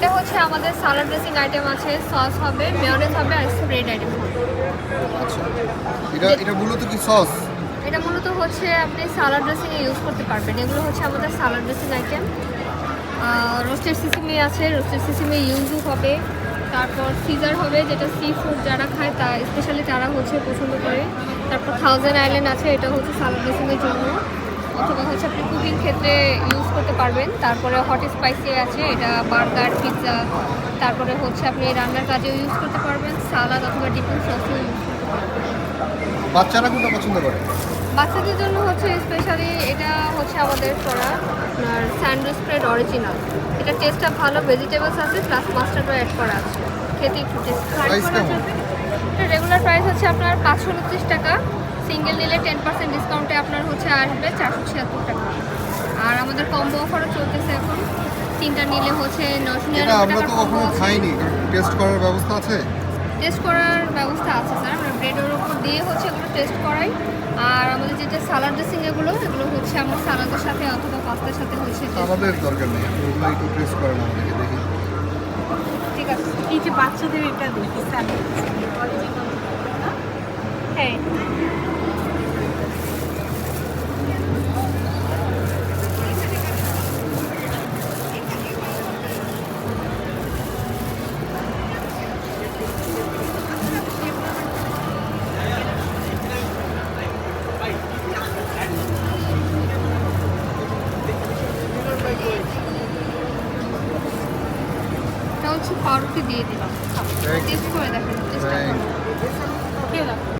এটা হচ্ছে আমাদের সালাড ড্রেসিং আইটেম আছে, সস হবে, মেয়োনেজ হবে আর স্প্রেড আইটেম হবে। আচ্ছা, এটা মূলত কি সস? এটা মূলত হচ্ছে আপনি সালাড ড্রেসিংয়ে ইউজ করতে পারবেন। এগুলো হচ্ছে আমাদের salad dressing item. Roasted sesame আছে, রোস্টেড সিসিমি ইউজু হবে, তারপর সিজার হবে যেটা সি ফুড যারা খায় তা স্পেশালি তারা হচ্ছে পছন্দ করে। তারপর থাউজেন্ড আইল্যান্ড আছে, এটা হচ্ছে সালাড ড্রেসিংয়ের জন্য, অথবা হচ্ছে আপনি কুকিং ক্ষেত্রে ইউজ করতে পারবেন। তারপরে হট স্পাইসি আছে, এটা বার্গার, পিৎজা, তারপরে হচ্ছে আপনি রান্নার কাজেও ইউজ করতে পারবেন, সালাদ অথবা ডিপিং সসও ইউজ করতে পারবেন। বাচ্চারা কোনটা পছন্দ করে? বাচ্চাদের জন্য হচ্ছে স্পেশালি এটা হচ্ছে আমাদের করা আপনার স্যান্ডউইচ স্প্রেড অরিজিনাল। এটা টেস্টটা ভালো, ভেজিটেবলস আছে প্লাস মাস্টার্ডও অ্যাড করা আছে, খেতে একটু টেস্ট। প্রাইস কেমন? এটা রেগুলার প্রাইস হচ্ছে আপনার 529 টাকা, সিঙ্গেল নিলে 10% ডিসকাউন্টে আপনার হচ্ছে আসবে 476 টাকা। আর আমাদের কম্বো অফারও চলতেছে এখন, তিনটা নিলে হচ্ছে 999 এটা আমরা টাকার তো কম্বো কখনো আছে। খাইনি, টেস্ট করার ব্যবস্থা আছে? টেস্ট করার ব্যবস্থা আছে স্যার, আমরা ব্রেডের উপর দিয়ে হচ্ছে এগুলো টেস্ট করাই। আর আমাদের যেটা সালাড ড্রেসিং এগুলো হচ্ছে আমরা সালাদের সাথে অথবা পাস্তার সাথে হচ্ছে taste আমাদের করি। দরকার নেই, ওগুলো একটু টেস্ট করেন আমাদেরকে, দেখি। ঠিক আছে। এই যে বাচ্চাদের এটা দেখি স্যান্ডউইচ অরিজিনাল না? হ্যাঁ, এটা হচ্ছে পাউরুটি দিয়ে দিলাম, Thank you. টেস্ট করে দেখেন, টেস্ট Thank you. খেয়ে দেখো।